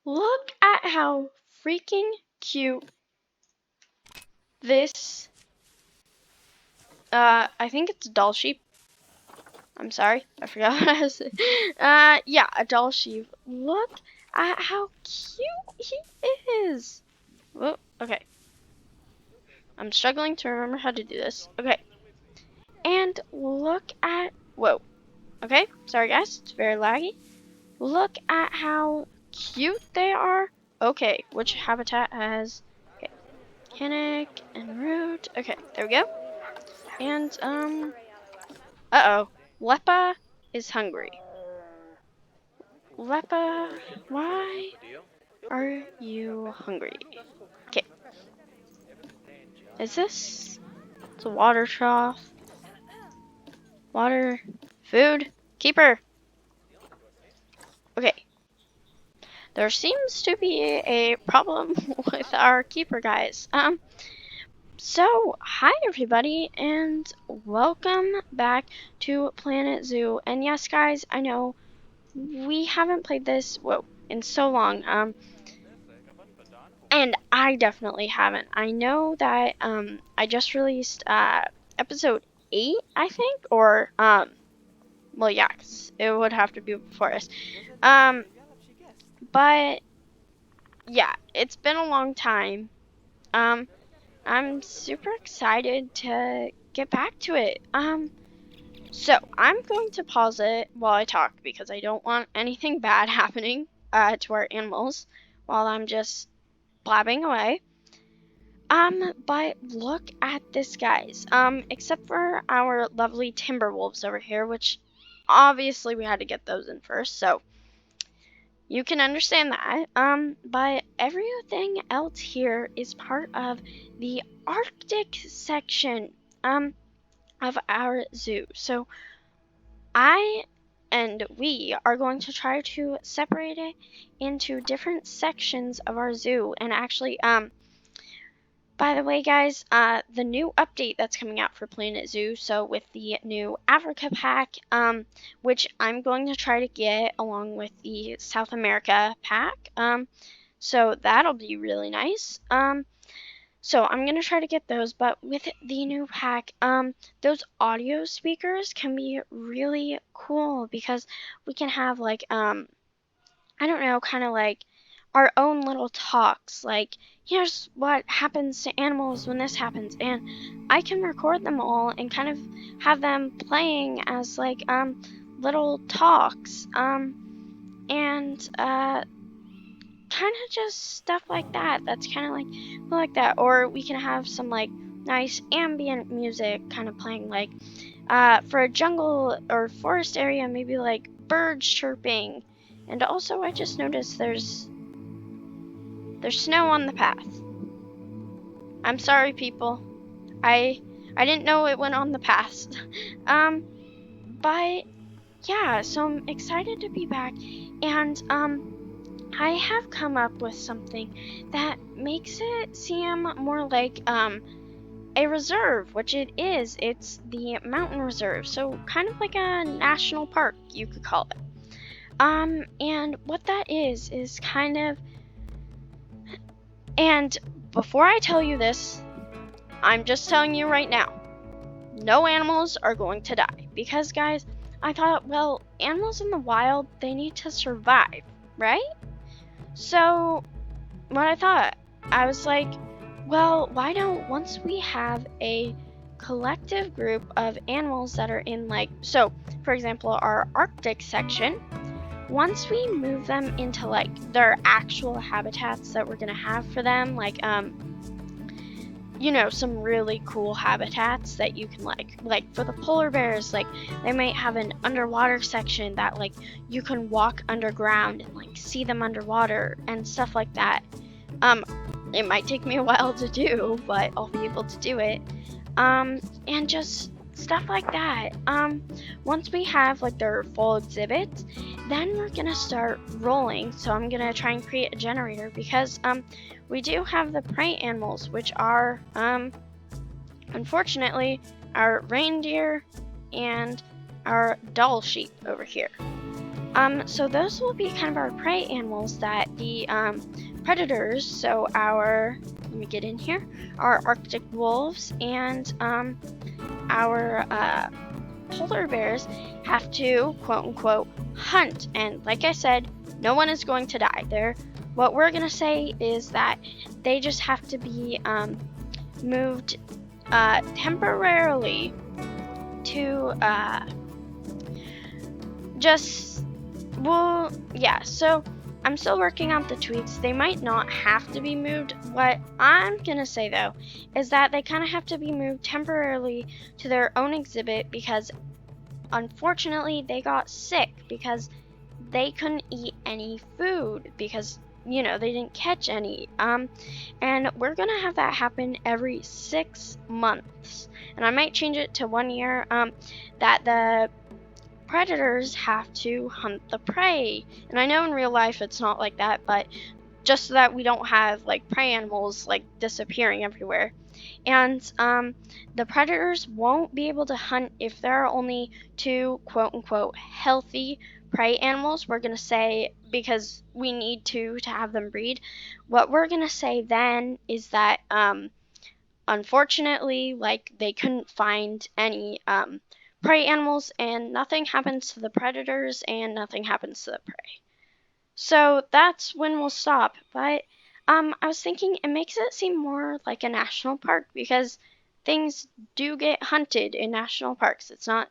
Look at how freaking cute this, I think it's a Dall sheep. I'm sorry, I forgot what I was saying. Yeah, a Dall sheep. Look at how cute he is. Whoa, okay. I'm struggling to remember how to do this. Okay. And look at, whoa. Okay, sorry guys, it's very laggy. Look at how cute they are. Okay, which habitat has, okay, Kinnick and Root. Okay, there we go. And, uh-oh. Leppa is hungry. Leppa, why are you hungry? Okay. Is this? It's a water trough. Water. Food. Keeper. Okay. There seems to be a problem with our keeper, guys. So, hi everybody, and welcome back to Planet Zoo. And yes, guys, I know we haven't played this, in so long. And I definitely haven't. I know that, I just released, episode 8, I think, or, well, yeah, 'cause it would have to be before us. But, yeah, it's been a long time. I'm super excited to get back to it. So I'm going to pause it while I talk because I don't want anything bad happening, to our animals while I'm just blabbing away. But look at this, guys. Except for our lovely timber wolves over here, which obviously we had to get those in first, so you can understand that. But everything else here is part of the Arctic section, of our zoo. So I and we are going to try to separate it into different sections of our zoo. And actually, by the way, guys, the new update that's coming out for Planet Zoo, so with the new Africa pack, which I'm going to try to get along with the South America pack, so that'll be really nice. So I'm going to try to get those, but with the new pack, those audio speakers can be really cool because we can have, like, I don't know, kind of like our own little talks, like, here's what happens to animals when this happens, and I can record them all and kind of have them playing as, like, little talks, and, kind of just stuff like that. That's kind of like that. Or we can have some, like, nice ambient music kind of playing, like, for a jungle or forest area, maybe like birds chirping. And also, I just noticed there's snow on the path. I'm sorry, people. I didn't know it went on the path. But yeah, so I'm excited to be back, and I have come up with something that makes it seem more like a reserve, which it is. It's the mountain reserve, so kind of like a national park, you could call it. And what that is kind of, and before I tell you this, I'm just telling you right now, no animals are going to die. Because, guys, I thought, well, animals in the wild, they need to survive, right? So, what I thought, I was like, well, why don't, once we have a collective group of animals that are in, like, so, for example, our Arctic section, once we move them into, like, their actual habitats that we're gonna have for them, like, you know, some really cool habitats that you can, like for the polar bears, like, they might have an underwater section that, like, you can walk underground and, like, see them underwater and stuff like that. It might take me a while to do, but I'll be able to do it. And just stuff like that. Once we have, like, their full exhibit, then we're gonna start rolling. So I'm gonna try and create a generator because, we do have the prey animals, which are, unfortunately, our reindeer and our Dall sheep over here. So those will be kind of our prey animals that the predators, so let me get in here, our Arctic wolves and our polar bears have to, quote unquote, hunt. And like I said, no one is going to die. What we're going to say is that they just have to be moved temporarily to so I'm still working out the tweaks. They might not have to be moved. What I'm gonna say though is that they kind of have to be moved temporarily to their own exhibit because unfortunately they got sick because they couldn't eat any food because they didn't catch any. And we're gonna have that happen every 6 months, and I might change it to 1 year. That the predators have to hunt the prey. And I know in real life it's not like that, but just so that we don't have like prey animals like disappearing everywhere. And the predators won't be able to hunt if there are only 2 quote unquote healthy prey animals. We're going to say, because we need to have them breed, what we're going to say then is that unfortunately, like, they couldn't find any prey animals, and nothing happens to the predators and nothing happens to the prey. So that's when we'll stop. But I was thinking it makes it seem more like a national park because things do get hunted in national parks. It's not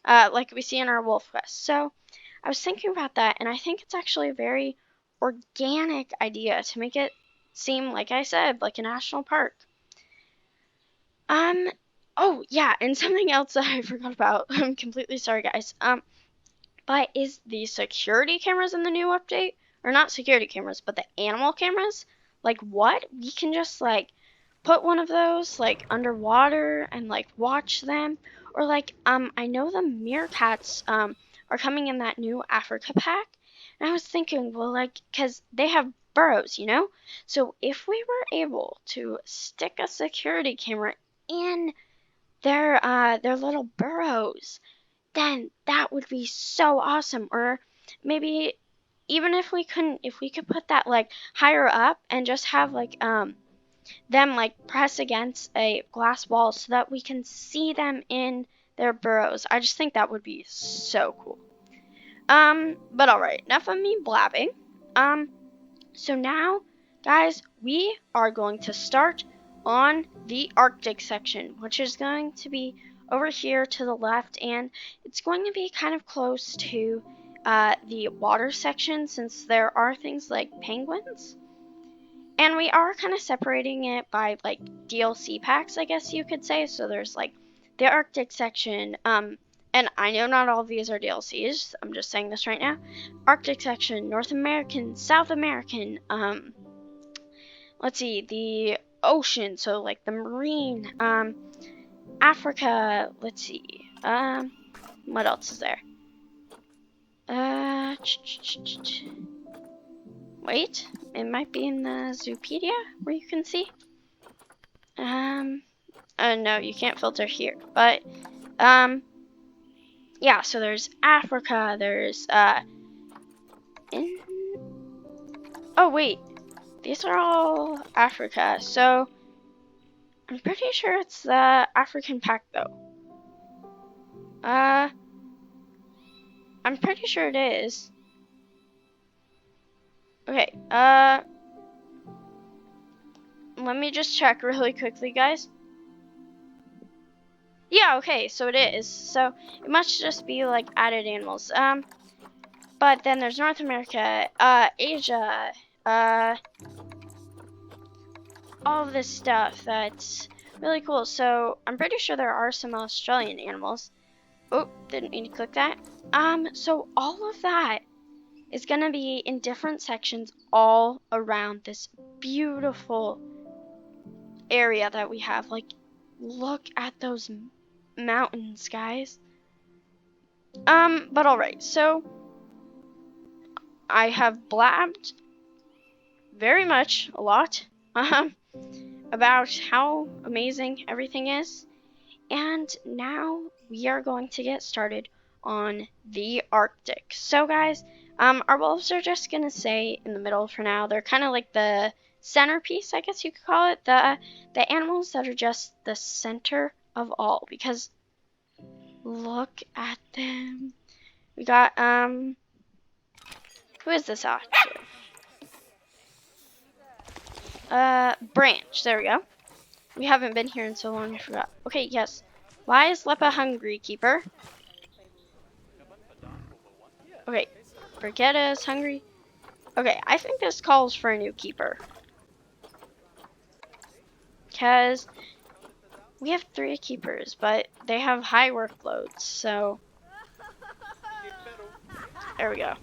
like we see in our Wolf Quest. So I was thinking about that, and I think it's actually a very organic idea to make it seem, like I said, like a national park. Oh yeah, and something else that I forgot about. I'm completely sorry, guys. But is the security cameras in the new update, or not security cameras, but the animal cameras? Like what? We can just like put one of those like underwater and like watch them, or like I know the meerkats are coming in that new Africa pack, and I was thinking, well, like, cause they have burrows, so if we were able to stick a security camera in their little burrows, then that would be so awesome. Or maybe even if we could put that like higher up and just have like them like press against a glass wall so that we can see them in their burrows. I just think that would be so cool. But alright, enough of me blabbing. So now, guys, we are going to start on the Arctic section, which is going to be over here to the left, and it's going to be kind of close to the water section since there are things like penguins. And we are kind of separating it by like DLC packs, I guess you could say. So there's like the Arctic section, and I know not all of these are DLCs. I'm just saying this right now. Arctic section, North American, South American, let's see, the ocean, so like the marine, Africa, let's see, what else is there? Wait, it might be in the Zoopedia where you can see. No, you can't filter here, but, yeah, so there's Africa, there's, oh wait, these are all Africa, so I'm pretty sure it's the African pack though. I'm pretty sure it is. Okay, let me just check really quickly, guys. Yeah, okay, so it is. So it must just be like added animals. But then there's North America, Asia, all of this stuff that's really cool. So I'm pretty sure there are some Australian animals. Oh, didn't mean to click that. So all of that is gonna be in different sections all around this beautiful area that we have. Like, look at those mountains, guys. But alright, so I have blabbed very much a lot about how amazing everything is, and now we are going to get started on the Arctic. So guys, our wolves are just gonna stay in the middle for now. They're kind of like the centerpiece, I guess you could call it. The animals that are just the center of all, because look at them. We got who is this actually? Branch. There we go. We haven't been here in so long, I forgot. Okay, yes. Why is Leppa hungry, Keeper? Okay, Brigitte is hungry. Okay, I think this calls for a new Keeper. Because we have 3 Keepers, but they have high workloads, so... There we go.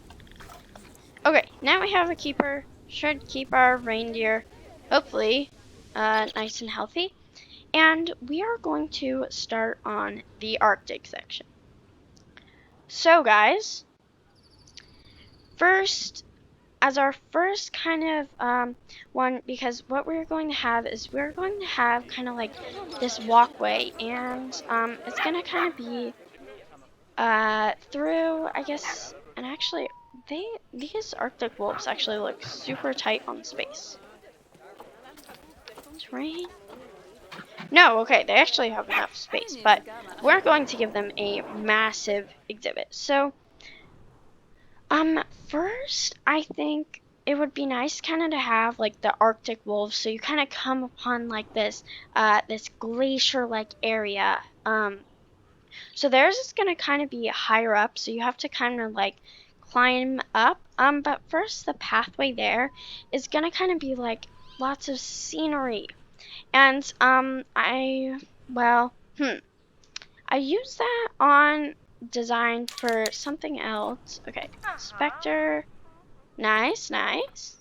Okay, now we have a Keeper. Should keep our reindeer, hopefully, nice and healthy. And we are going to start on the Arctic section. So guys, first, as our first kind of one, because what we're going to have is we're going to have kind of like this walkway, and it's going to kind of be through, I guess, and actually, these Arctic wolves actually look super tight on space. It's rain. No, okay, they actually have enough space, but we're going to give them a massive exhibit. So, first, I think it would be nice kind of to have like the Arctic wolves, so you kind of come upon like this, this glacier-like area. So theirs is gonna kind of be higher up, so you have to kind of like climb up. But first, the pathway there is gonna kind of be like lots of scenery. And I used that on design for something else. Okay, Spectre, nice, nice,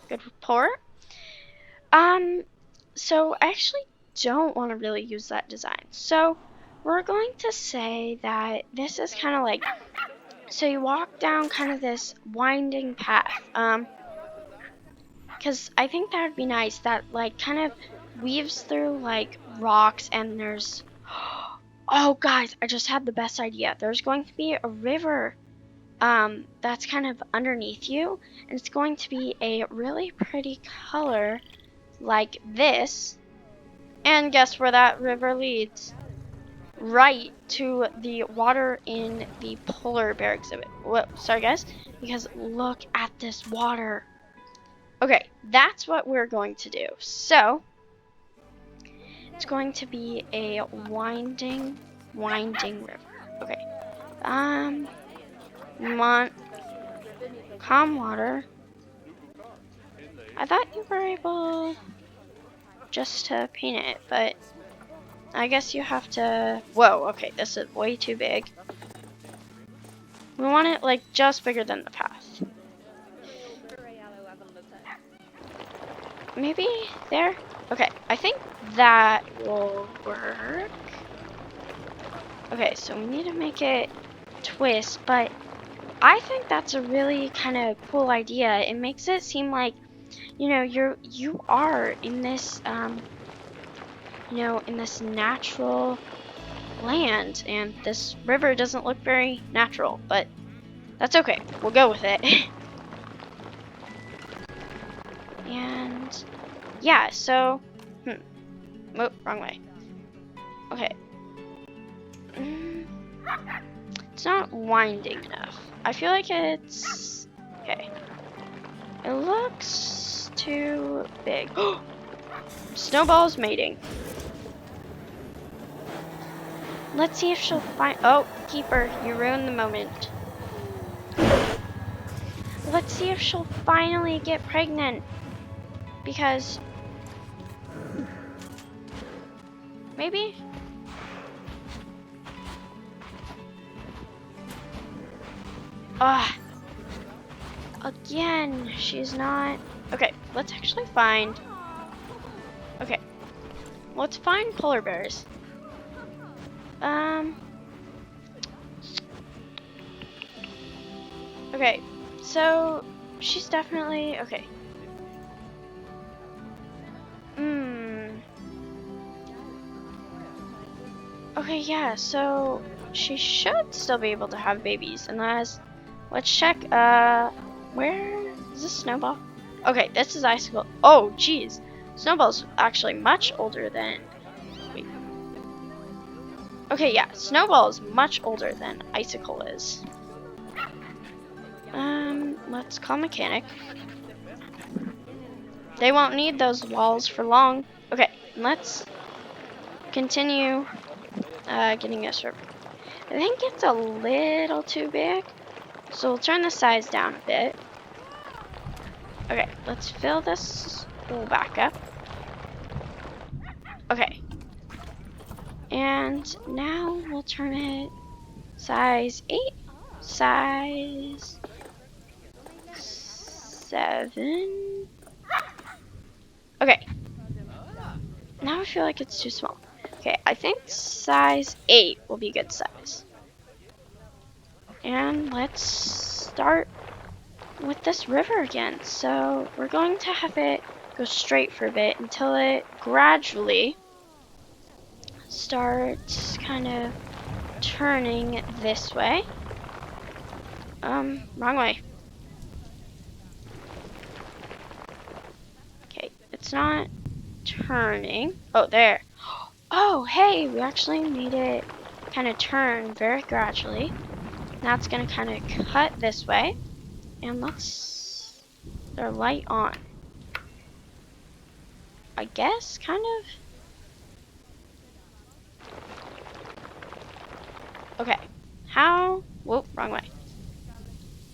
good report. So I actually don't want to really use that design. So we're going to say that this is kind of like, so you walk down kind of this winding path. Because I think that would be nice. That like kind of weaves through like rocks, and there's, oh guys, I just had the best idea. There's going to be a river that's kind of underneath you, and it's going to be a really pretty color like this. And guess where that river leads? Right to the water in the polar bear exhibit. Whoa, sorry guys, because look at this water. Okay, that's what we're going to do. So it's going to be a winding river. Okay. Calm water. I thought you were able just to paint it, but I guess you have to. Whoa, okay, this is way too big. We want it like just bigger than the path. Maybe there? Okay, I think that will work. Okay, so we need to make it twist, but I think that's a really kind of cool idea. It makes it seem like, you know, you are in this you know, in this natural land, and this river doesn't look very natural, but that's okay. We'll go with it. And yeah, so oh, wrong way. Okay. It's not winding enough. I feel like it's okay. It looks too big. Snowball's mating. Let's see if she'll find. Oh, Keeper, you ruined the moment. Let's see if she'll finally get pregnant. Because maybe. Ah. Again, she's not. Okay, let's actually find. Okay, let's find polar bears. Okay, so she's definitely okay. Okay, yeah. So she should still be able to have babies unless, let's check, where is this Snowball? Okay, this is Icicle. Oh, geez. Snowball's actually much older than, wait. Okay, yeah, Snowball is much older than Icicle is. Let's call Mechanic. They won't need those walls for long. Okay, let's continue getting this river. I think it's a little too big, so we'll turn the size down a bit. Okay, let's fill this pool back up. Okay. And now we'll turn it size 8, size 7. Okay. Now I feel like it's too small. Okay, I think size 8 will be good size. And let's start with this river again. So we're going to have it go straight for a bit until it gradually starts kind of turning this way. Wrong way. Okay, it's not turning. Oh, there. Oh, hey, we actually made it kind of turn very gradually. Now it's gonna kind of cut this way. And let's their light on. I guess, kind of. Okay. How? Whoa, wrong way.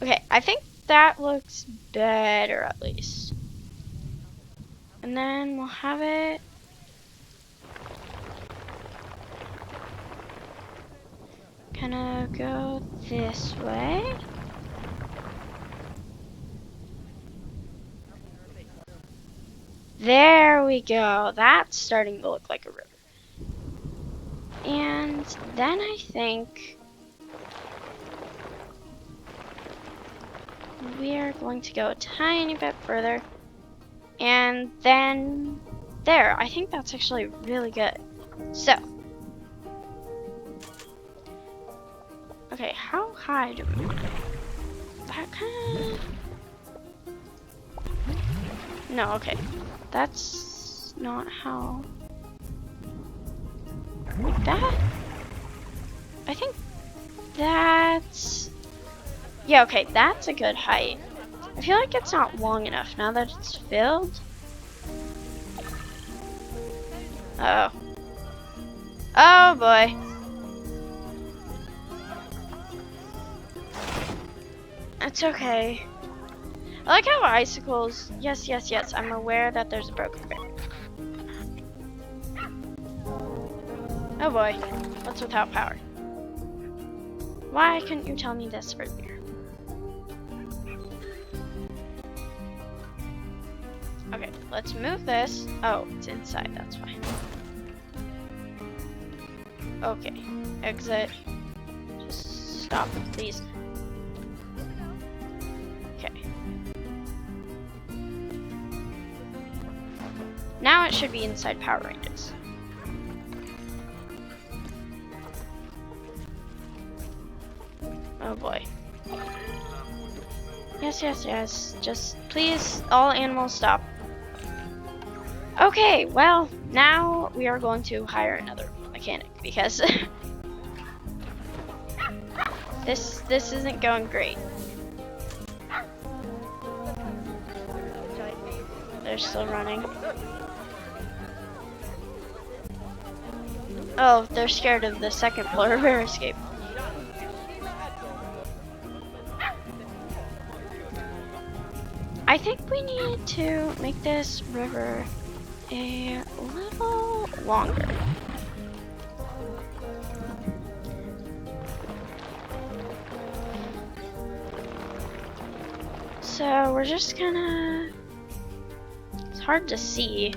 Okay, I think that looks better at least. And then we'll have it kind of go this way. There we go. That's starting to look like a river. And then I think we're going to go a tiny bit further. And then there. I think that's actually really good. So. Okay, how high do we want it? That kind of... No, okay. That's not how... Like that? I think that's... Yeah, okay, that's a good height. I feel like it's not long enough now that it's filled. Uh oh. Oh boy. It's okay. I like how icicles... Yes, yes, yes. I'm aware that there's a broken barrier. Oh boy. What's without power? Why couldn't you tell me this earlier? Okay, let's move this. Oh, it's inside. That's fine. Okay. Exit. Just stop, please. Now it should be inside power ranges. Oh boy. Yes, yes, yes. Just please, all animals stop. Okay, well, now we are going to hire another mechanic because this isn't going great. They're still running. Oh, they're scared of the second polar bear escape. I think we need to make this river a little longer. So we're just gonna... It's hard to see,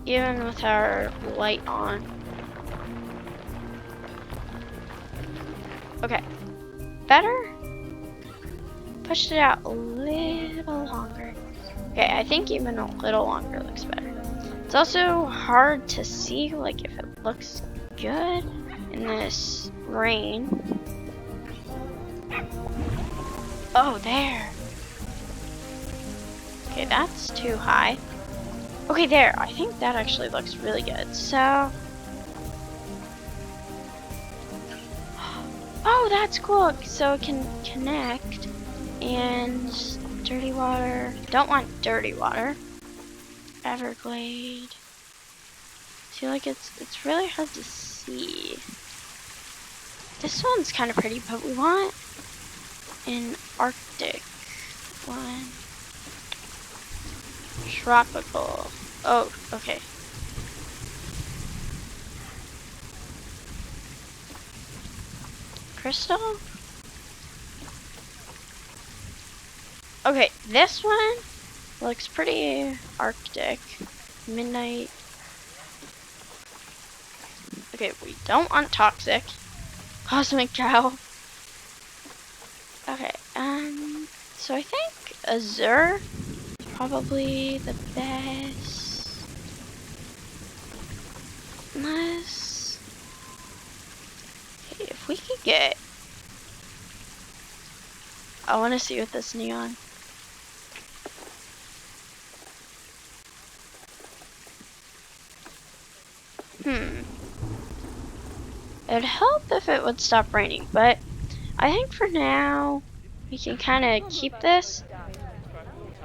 even with our light on. Okay, better? Pushed it out a little longer. Okay, I think even a little longer looks better. It's also hard to see, like, if it looks good in this rain. Oh, there. Okay, that's too high. Okay, there. I think that actually looks really good. So, oh, that's cool. So it can connect. And dirty water. Don't want dirty water. Everglade. See, like it's really hard to see. This one's kind of pretty, but we want an Arctic one. Tropical. Oh, okay. Crystal? Okay, this one looks pretty Arctic. Midnight. Okay, we don't want toxic. Cosmic cow. Okay, so I think Azure is probably the best. Unless, okay, if we could get, I want to see with this neon. It'd help if it would stop raining, but I think for now we can kind of keep this.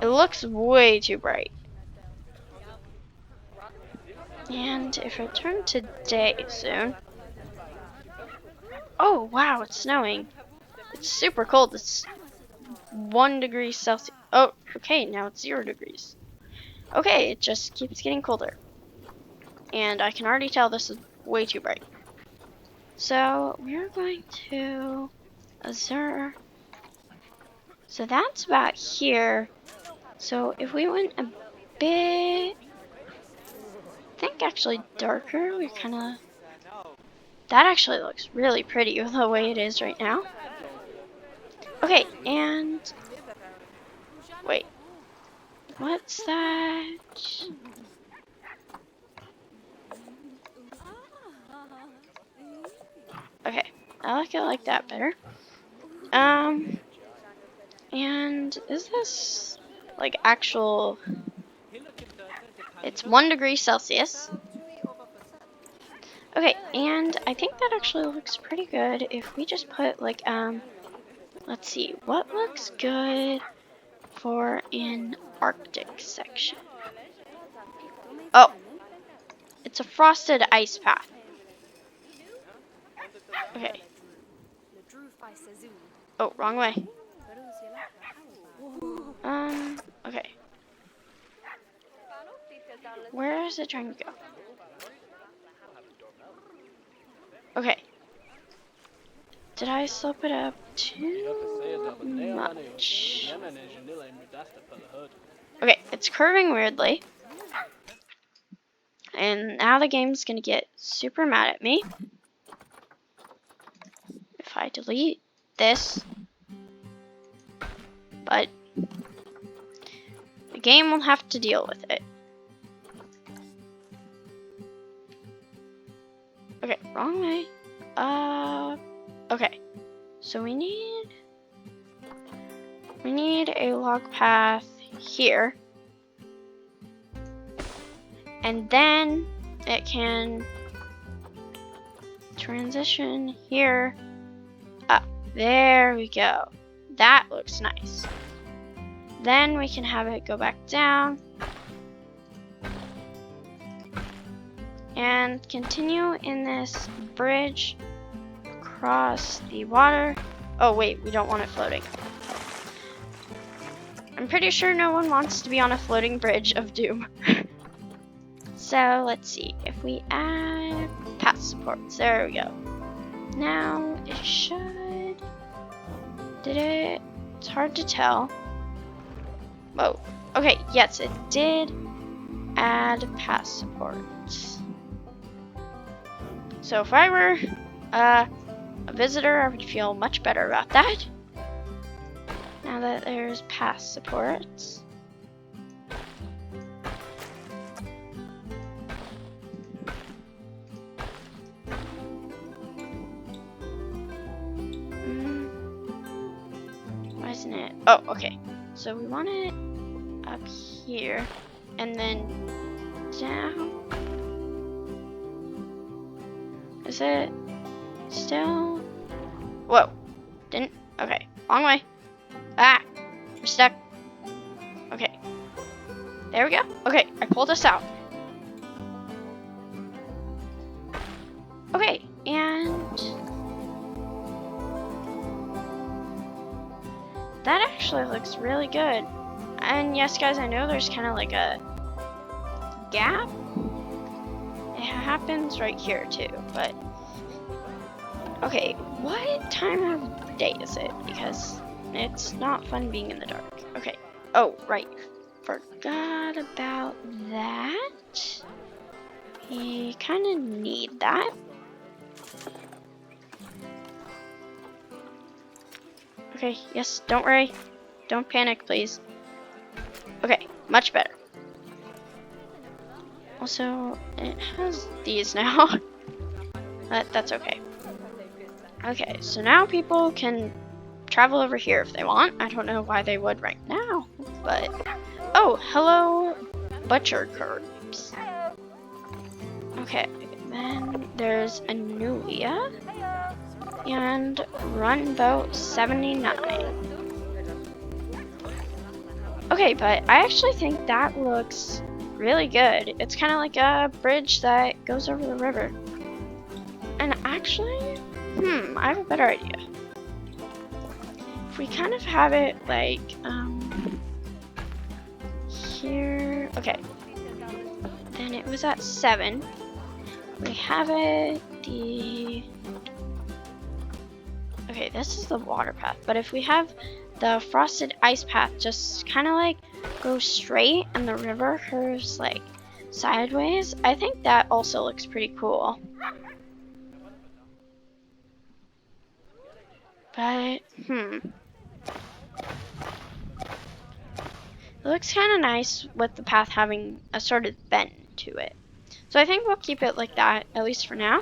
It looks way too bright. And if it turned to day soon. Oh wow, it's snowing. It's super cold. It's 1 degree Celsius. Oh, okay, now it's 0 degrees. Okay, it just keeps getting colder. And I can already tell this is way too bright. So we're going to Azure. So that's about here. So if we went a bit, I think actually darker, we kind of, that actually looks really pretty the way it is right now. Okay, and wait, what's that? Okay, I like it like that better. And is this like actual? It's 1 degree Celsius. Okay, and I think that actually looks pretty good if we just put like, let's see, what looks good for an Arctic section? Oh, it's a frosted ice path. Okay. Oh, wrong way. Okay. Where is it trying to go? Okay. Did I slope it up too much? Okay, it's curving weirdly. And now the game's gonna get super mad at me if I delete this. But the game will have to deal with it. Okay, wrong way. Okay. So we need a log path here. And then it can transition here up. There we go. That looks nice. Then we can have it go back down and continue in this bridge across the water. Oh wait, we don't want it floating. I'm pretty sure no one wants to be on a floating bridge of doom. So let's see, if we add path supports, there we go. Now it should, did it? It's hard to tell. Whoa, okay, yes, it did add path supports. So if I were a visitor, I would feel much better about that. Now that there's path supports. isn't it? Oh, okay. So we want it up here, and then down. Is it still? Whoa. Didn't. Okay. Wrong way. Ah. We're stuck. Okay. There we go. Okay. I pulled us out. Okay. And that actually looks really good. And yes, guys, I know there's kind of like a gap. It happens right here too, but okay, what time of day is it? Because it's not fun being in the dark. Okay. Oh, right. Forgot about that. We kind of need that. Okay, yes, don't worry. Don't panic, please. Okay, much better. Also, it has these now. That's okay. Okay, so now people can travel over here if they want. I don't know why they would right now, but... Oh, hello, butcher curbs. Okay, then there's Anulia and Runboat 79. Okay, but I actually think that looks really good. It's kind of like a bridge that goes over the river. And actually, I have a better idea. If we kind of have it like, here, okay. Then it was at 7. We have it, okay, this is the water path, but if we have the frosted ice path just kind of like go straight and the river curves like sideways, I think that also looks pretty cool. But, it looks kind of nice with the path having a sort of bend to it. So I think we'll keep it like that, at least for now.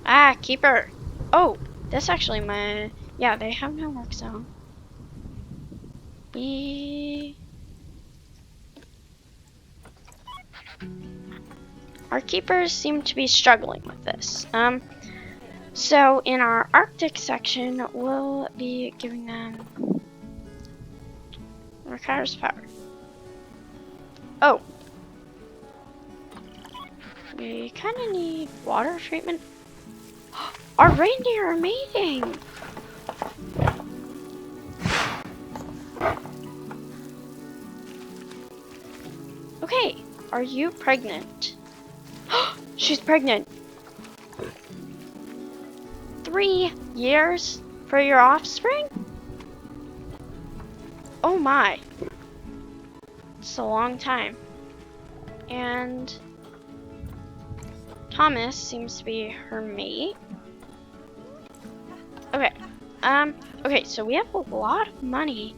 Ah, keeper. Oh, this actually might... Yeah, they have no work zone. Our keepers seem to be struggling with this. So in our Arctic section, we'll be giving them... Requires power. Oh. We kind of need water treatment. Our reindeer are mating! Okay, are you pregnant? She's pregnant! 3 years for your offspring? Oh my. It's a long time. And Thomas seems to be her mate. Okay. Okay, so we have a lot of money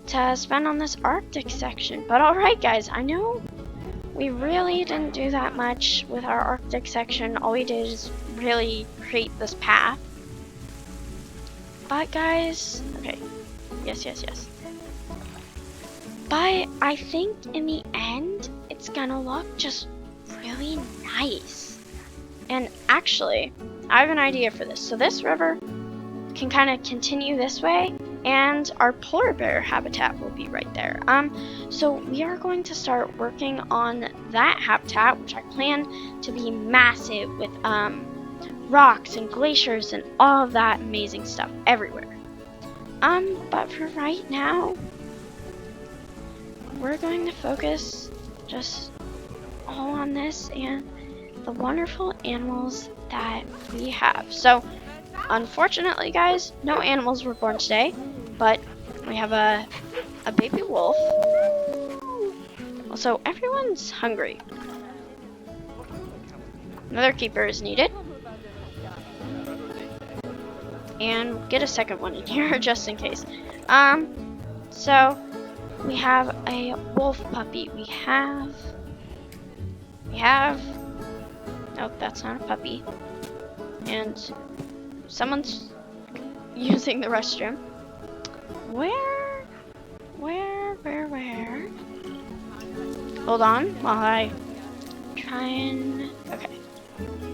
to spend on this Arctic section. But alright guys, I know we really didn't do that much with our Arctic section. All we did is really create this path. But guys, okay. Yes. But I think in the end, it's gonna look just really nice. And actually, I have an idea for this. So this river can kind of continue this way, and our polar bear habitat will be right there. So we are going to start working on that habitat, which I plan to be massive with rocks and glaciers and all of that amazing stuff everywhere. But for right now, we're going to focus just all on this and the wonderful animals that we have. So unfortunately guys, no animals were born today, but we have a baby wolf. Also, everyone's hungry. Another keeper is needed. And get a second one in here just in case. So we have a wolf puppy. We have nope, that's not a puppy. And someone's using the restroom. Where? Hold on while I try and... Okay.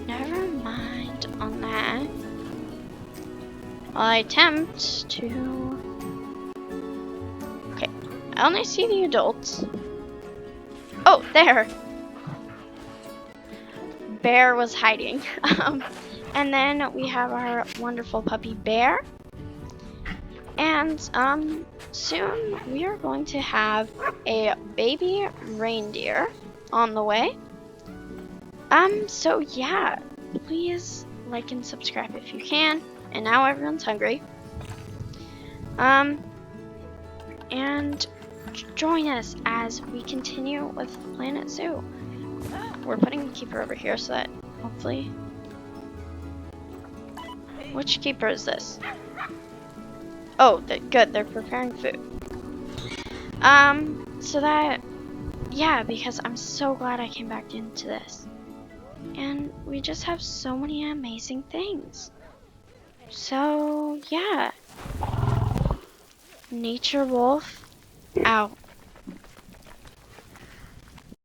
Never mind on that. While I attempt to... Okay. I only see the adults. Oh, there! Bear was hiding. And then we have our wonderful puppy Bear. And soon we are going to have a baby reindeer on the way. So yeah, please like and subscribe if you can. And now everyone's hungry. And join us as we continue with Planet Zoo. We're putting the keeper over here so that hopefully... Which keeper is this? Oh, good, they're preparing food. So that, yeah, because I'm so glad I came back into this. And we just have so many amazing things. So, yeah. Nature Wolf out.